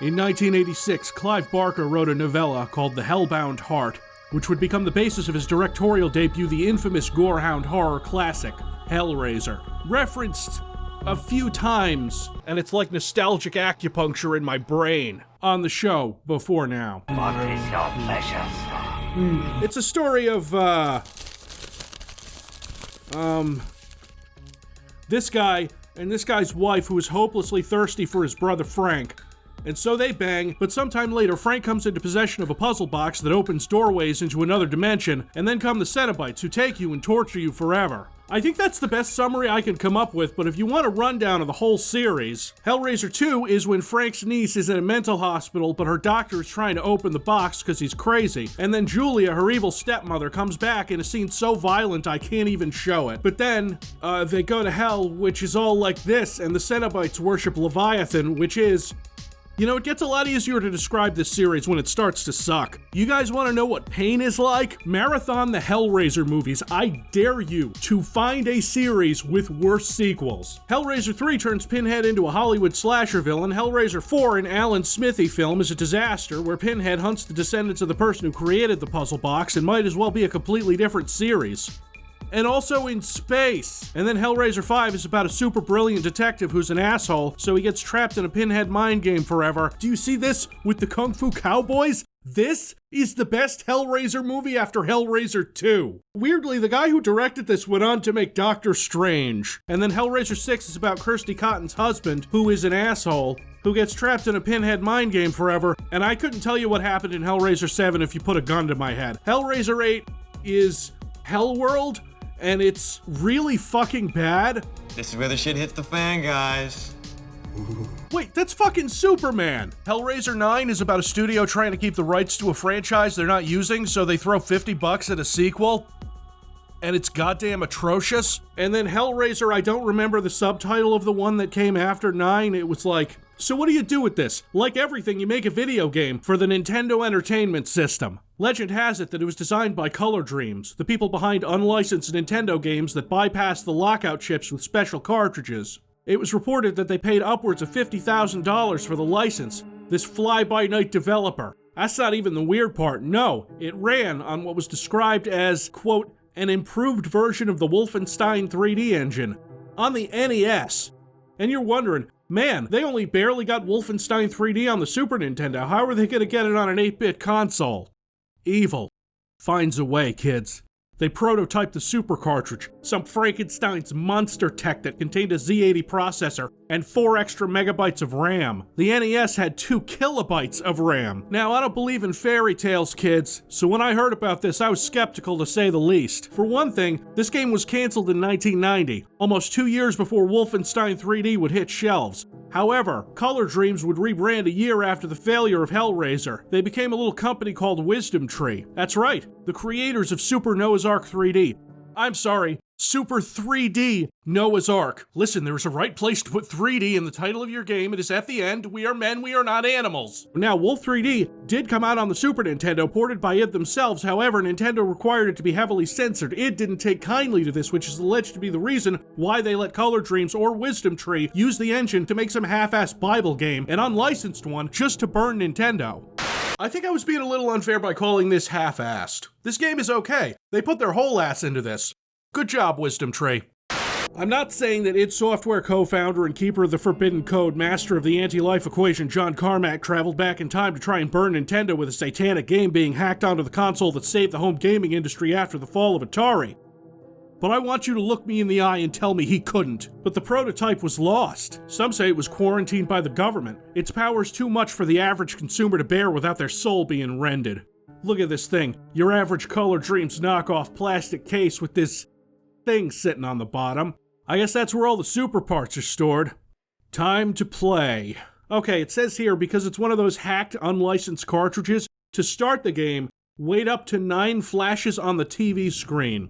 In 1986, Clive Barker wrote a novella called The Hellbound Heart, which would become the basis of his directorial debut, the infamous gorehound horror classic, Hellraiser. Referenced a few times, and it's like nostalgic acupuncture in my brain, on the show before now. What is your pleasure? It's a story of, this guy and this guy's wife who is hopelessly thirsty for his brother Frank. And so they bang, but sometime later Frank comes into possession of a puzzle box that opens doorways into another dimension, and then come the Cenobites who take you and torture you forever. I think that's the best summary I can come up with, but if you want a rundown of the whole series, Hellraiser 2 is when Frank's niece is in a mental hospital, but her doctor is trying to open the box because he's crazy. And then Julia, her evil stepmother, comes back in a scene so violent I can't even show it. But then, they go to hell, which is all like this, and the Cenobites worship Leviathan, which is... You know, it gets a lot easier to describe this series when it starts to suck. You guys want to know what pain is like? Marathon the Hellraiser movies. I dare you to find a series with worse sequels. Hellraiser 3 turns Pinhead into a Hollywood slasher villain. Hellraiser 4, an Alan Smithy film, is a disaster where Pinhead hunts the descendants of the person who created the puzzle box and might as well be a completely different series. And also in space. And then Hellraiser 5 is about a super brilliant detective who's an asshole, so he gets trapped in a Pinhead mind game forever. Do you see this with the Kung Fu Cowboys? This is the best Hellraiser movie after Hellraiser 2. Weirdly, the guy who directed this went on to make Doctor Strange. And then Hellraiser 6 is about Kirsty Cotton's husband, who is an asshole, who gets trapped in a Pinhead mind game forever, and I couldn't tell you what happened in Hellraiser 7 if you put a gun to my head. Hellraiser 8 is Hellworld, and it's really fucking bad. This is where the shit hits the fan, guys. Wait, that's fucking Superman! Hellraiser 9 is about a studio trying to keep the rights to a franchise they're not using, so they throw $50 at a sequel. And it's goddamn atrocious. And then Hellraiser, I don't remember the subtitle of the one that came after 9. It was like, so what do you do with this? Like everything, you make a video game for the Nintendo Entertainment System. Legend has it that it was designed by Color Dreams, the people behind unlicensed Nintendo games that bypass the lockout chips with special cartridges. It was reported that they paid upwards of $50,000 for the license, this fly-by-night developer. That's not even the weird part. No, it ran on what was described as, quote, an improved version of the Wolfenstein 3D engine on the NES. And you're wondering, man, they only barely got Wolfenstein 3D on the Super Nintendo. How are they going to get it on an 8-bit console? Evil finds a way, kids. They prototyped the Super Cartridge, some Frankenstein's monster tech that contained a Z80 processor and 4 extra megabytes of RAM. The NES had 2 kilobytes of RAM. Now, I don't believe in fairy tales, kids, so when I heard about this, I was skeptical to say the least. For one thing, this game was canceled in 1990, almost 2 years before Wolfenstein 3D would hit shelves. However, Color Dreams would rebrand a year after the failure of Hellraiser. They became a little company called Wisdom Tree. That's right, the creators of Super Noah's Ark 3D. I'm sorry, Super 3D Noah's Ark. Listen, there is a right place to put 3D in the title of your game. It is at the end. We are men, we are not animals. Now, Wolf 3D did come out on the Super Nintendo, ported by id themselves. However, Nintendo required it to be heavily censored. Id didn't take kindly to this, which is alleged to be the reason why they let Color Dreams or Wisdom Tree use the engine to make some half-assed Bible game, an unlicensed one, just to burn Nintendo. I think I was being a little unfair by calling this half-assed. This game is okay. They put their whole ass into this. Good job, Wisdom Tree. I'm not saying that id Software co-founder and keeper of the Forbidden Code, master of the anti-life equation, John Carmack, traveled back in time to try and burn Nintendo with a satanic game being hacked onto the console that saved the home gaming industry after the fall of Atari. But I want you to look me in the eye and tell me he couldn't. But the prototype was lost. Some say it was quarantined by the government. Its power's too much for the average consumer to bear without their soul being rended. Look at this thing. Your average Color Dreams knockoff plastic case with this thing sitting on the bottom. I guess that's where all the super parts are stored. Time to play. Okay, it says here, because it's one of those hacked, unlicensed cartridges, to start the game, wait up to 9 flashes on the TV screen.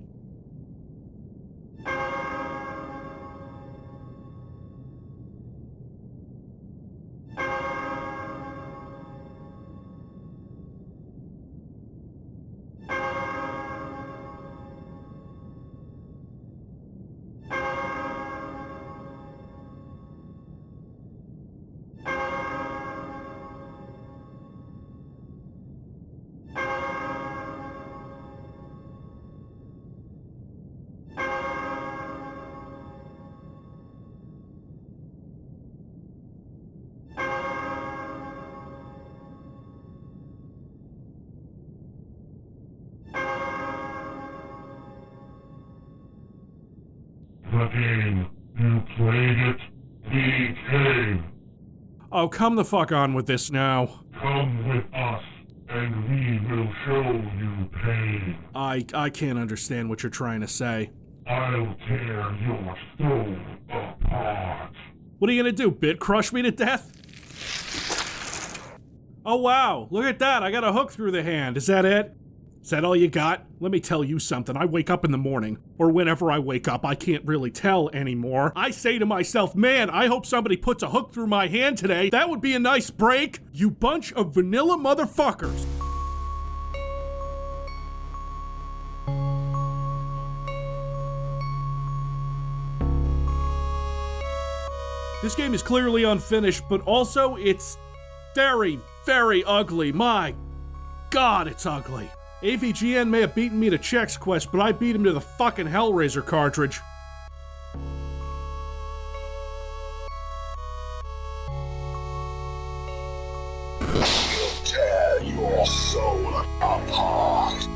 Oh, come the fuck on with this now. Come with us, and we will show you pain. I can't understand what you're trying to say. I'll tear your soul apart. What are you gonna do, bit crush me to death? Oh wow, look at that, I got a hook through the hand. Is that it? Is that all you got? Let me tell you something, I wake up in the morning, or whenever I wake up, I can't really tell anymore. I say to myself, man, I hope somebody puts a hook through my hand today. That would be a nice break. You bunch of vanilla motherfuckers. This game is clearly unfinished, but also it's very, very ugly. My God, it's ugly. AVGN may have beaten me to Chex Quest, but I beat him to the fucking Hellraiser cartridge. Tear your soul apart.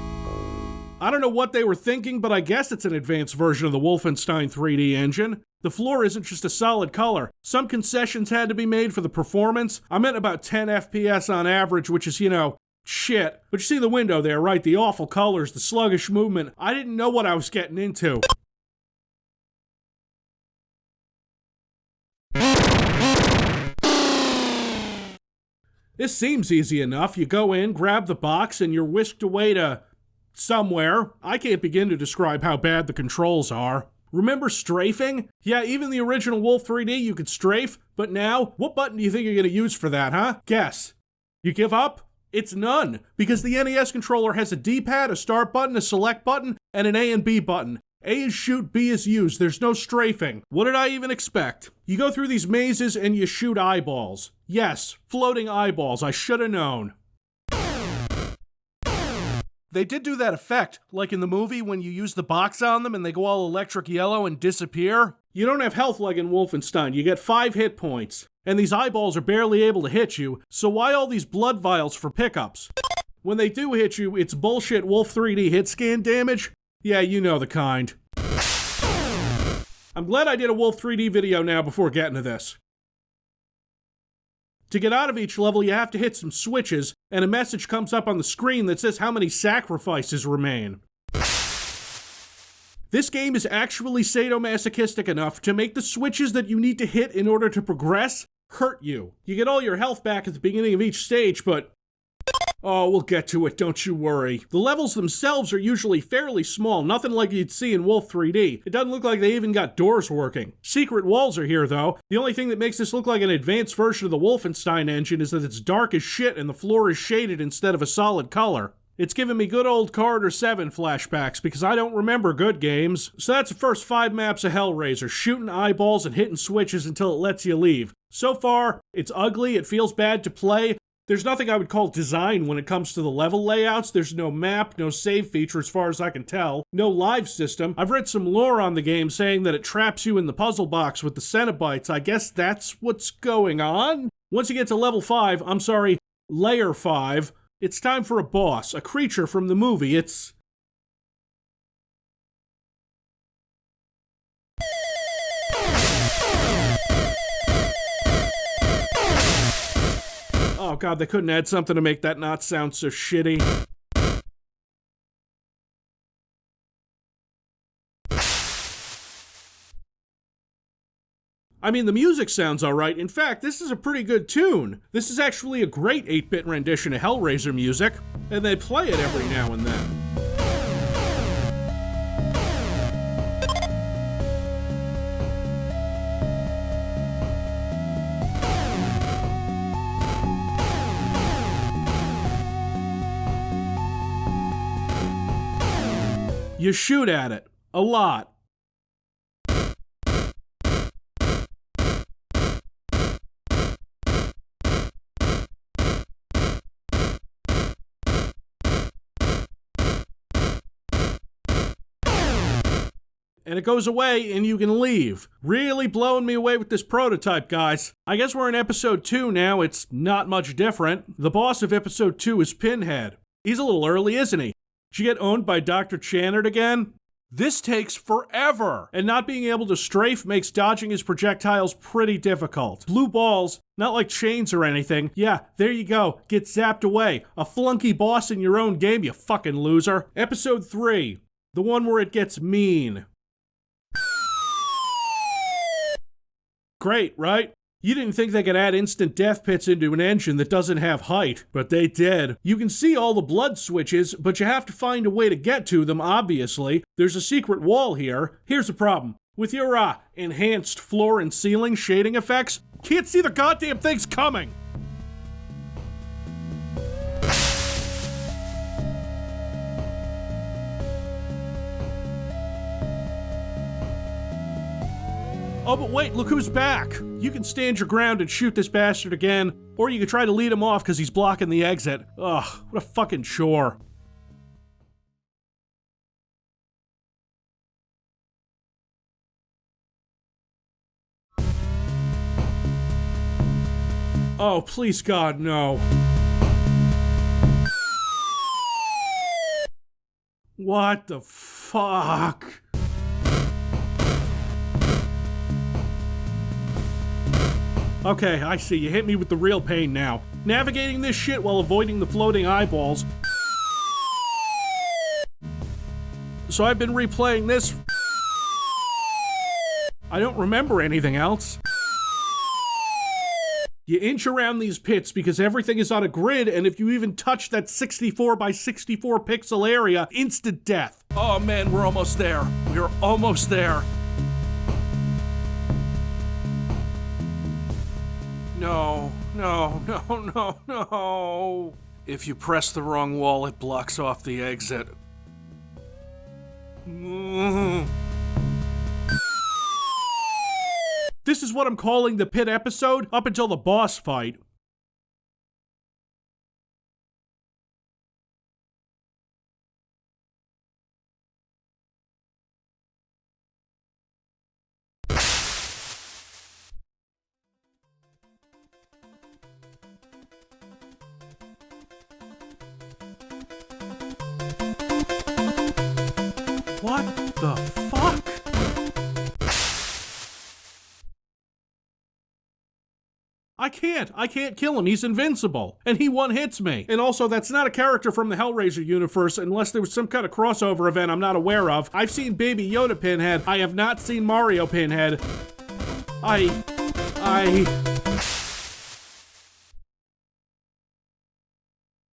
I don't know what they were thinking, but I guess it's an advanced version of the Wolfenstein 3D engine. The floor isn't just a solid color. Some concessions had to be made for the performance. I'm at about 10 FPS on average, which is, shit. But you see the window there, right? The awful colors, the sluggish movement. I didn't know what I was getting into. This seems easy enough. You go in, grab the box, and you're whisked away to somewhere. I can't begin to describe how bad the controls are. Remember strafing? Yeah, even the original Wolf 3D you could strafe, but now, what button do you think you're gonna use for that, huh? Guess. You give up? It's none, because the NES controller has a D-pad, a start button, a select button, and an A and B button. A is shoot, B is use. There's no strafing. What did I even expect? You go through these mazes and you shoot eyeballs. Yes, floating eyeballs. I should have known. They did do that effect, like in the movie when you use the box on them and they go all electric yellow and disappear. You don't have health like in Wolfenstein. You get 5 hit points. And these eyeballs are barely able to hit you, so why all these blood vials for pickups? When they do hit you, it's bullshit Wolf 3D hit scan damage. Yeah, you know the kind. I'm glad I did a Wolf 3D video now before getting to this. To get out of each level, you have to hit some switches, and a message comes up on the screen that says how many sacrifices remain. This game is actually sadomasochistic enough to make the switches that you need to hit in order to progress hurt you. You get all your health back at the beginning of each stage, but oh, we'll get to it, don't you worry. The levels themselves are usually fairly small, nothing like you'd see in Wolf 3D. It doesn't look like they even got doors working. Secret walls are here, though. The only thing that makes this look like an advanced version of the Wolfenstein engine is that it's dark as shit and the floor is shaded instead of a solid color. It's giving me good old Carter 7 flashbacks because I don't remember good games. So that's the first 5 maps of Hellraiser, shooting eyeballs and hitting switches until it lets you leave. So far, it's ugly, it feels bad to play. There's nothing I would call design when it comes to the level layouts. There's no map, no save feature as far as I can tell, no live system. I've read some lore on the game saying that it traps you in the puzzle box with the Cenobites. I guess that's what's going on? Once you get to level 5, layer 5, it's time for a boss, a creature from the movie. It's... oh god, they couldn't add something to make that not sound so shitty. I mean, the music sounds alright. In fact, this is a pretty good tune. This is actually a great 8-bit rendition of Hellraiser music, and they play it every now and then. You shoot at it. A lot. And it goes away and you can leave. Really blowing me away with this prototype, guys. I guess we're in episode 2 now. It's not much different. The boss of episode 2 is Pinhead. He's a little early, isn't he? Did you get owned by Dr. Channard again? This takes forever, and not being able to strafe makes dodging his projectiles pretty difficult. Blue balls, not like chains or anything. Yeah, there you go. Get zapped away. A flunky boss in your own game, you fucking loser. Episode 3, the one where it gets mean. Great, right? You didn't think they could add instant death pits into an engine that doesn't have height, but they did. You can see all the blood switches, but you have to find a way to get to them, obviously. There's a secret wall here. Here's the problem. With your, enhanced floor and ceiling shading effects, can't see the goddamn things coming! Oh, but wait, look who's back! You can stand your ground and shoot this bastard again, or you can try to lead him off because he's blocking the exit. Ugh, what a fucking chore. Oh, please God, no. What the fuck? Okay, I see. You hit me with the real pain now. Navigating this shit while avoiding the floating eyeballs. So I've been replaying this. I don't remember anything else. You inch around these pits because everything is on a grid, and if you even touch that 64 by 64 pixel area, instant death. Oh man, we're almost there. We're almost there. No, no, no, no, no. If you press the wrong wall, it blocks off the exit. This is what I'm calling the pit episode up until the boss fight. What the fuck? I can't kill him. He's invincible. And he one-hits me. And also, that's not a character from the Hellraiser universe unless there was some kind of crossover event I'm not aware of. I've seen Baby Yoda Pinhead. I have not seen Mario Pinhead.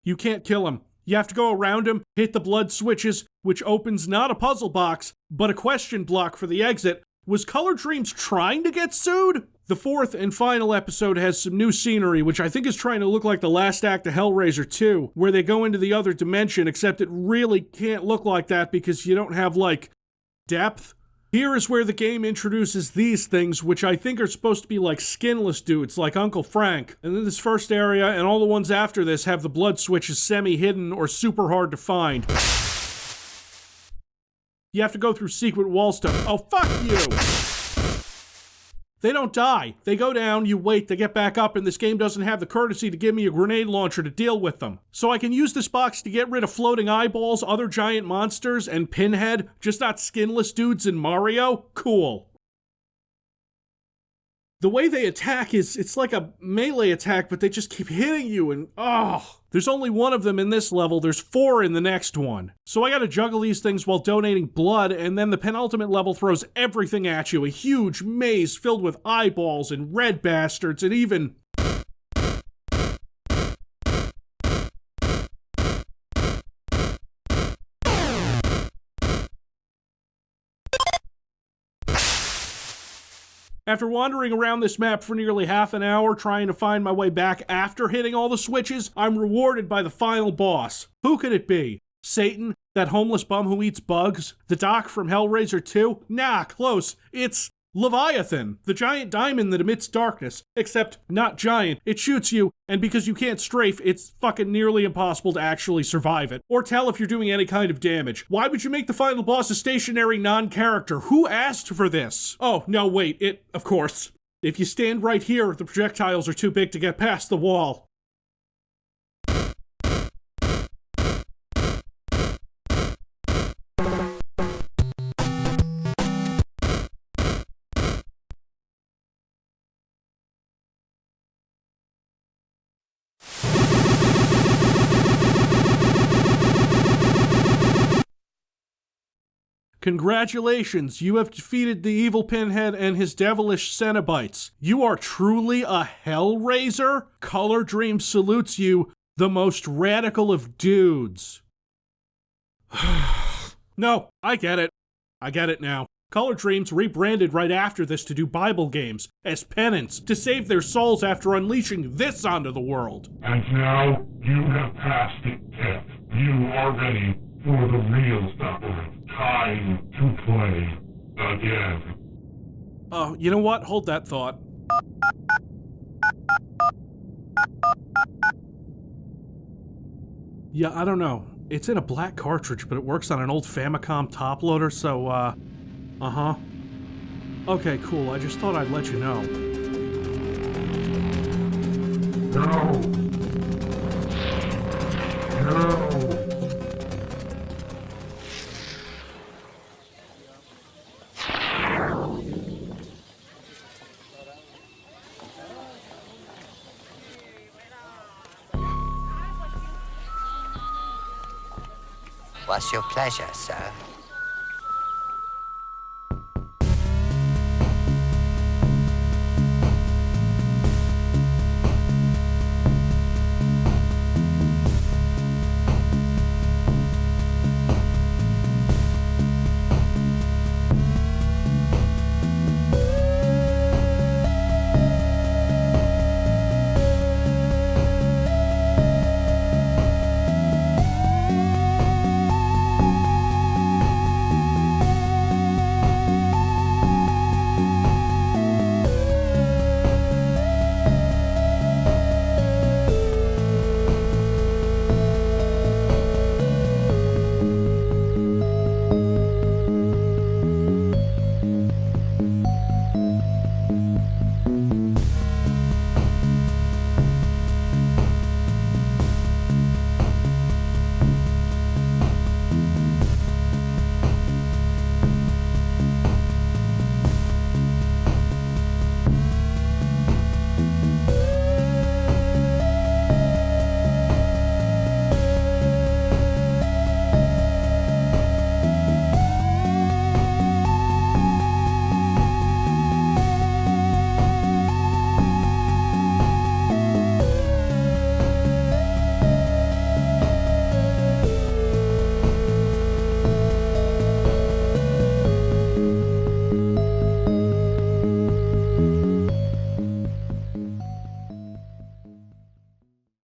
You can't kill him. You have to go around him, hit the blood switches, which opens not a puzzle box, but a question block for the exit. Was Color Dreams trying to get sued? The fourth and final episode has some new scenery, which I think is trying to look like the last act of Hellraiser 2, where they go into the other dimension, except it really can't look like that because you don't have, like, depth. Here is where the game introduces these things, which I think are supposed to be like skinless dudes, like Uncle Frank. And then this first area, and all the ones after this, have the blood switches semi-hidden or super hard to find. You have to go through secret wall stuff. Oh, fuck you! They don't die. They go down, you wait, they get back up, and this game doesn't have the courtesy to give me a grenade launcher to deal with them. So I can use this box to get rid of floating eyeballs, other giant monsters, and Pinhead, just not skinless dudes in Mario? Cool. The way they attack is, it's like a melee attack, but they just keep hitting you, and there's only one of them in this level, there's 4 in the next one. So I gotta juggle these things while donating blood, and then the penultimate level throws everything at you, a huge maze filled with eyeballs and red bastards, and even... After wandering around this map for nearly half an hour trying to find my way back after hitting all the switches, I'm rewarded by the final boss. Who could it be? Satan? That homeless bum who eats bugs? The doc from Hellraiser 2? Nah, close. It's Leviathan, the giant diamond that emits darkness. Except, not giant. It shoots you, and because you can't strafe, it's fucking nearly impossible to actually survive it. Or tell if you're doing any kind of damage. Why would you make the final boss a stationary non-character? Who asked for this? Oh, no, wait, of course. If you stand right here, the projectiles are too big to get past the wall. Congratulations, you have defeated the evil Pinhead and his devilish Cenobites. You are truly a Hellraiser? Color Dream salutes you, the most radical of dudes. No, I get it. I get it now. Color Dreams rebranded right after this to do Bible games as penance to save their souls after unleashing this onto the world. And now you have passed it, Tef. You are ready for the real stuff. Time to play again. Oh, you know what? Hold that thought. Yeah, I don't know. It's in a black cartridge, but it works on an old Famicom top loader, so, uh-huh. Okay, cool. I just thought I'd let you know. No! No! What's your pleasure, sir?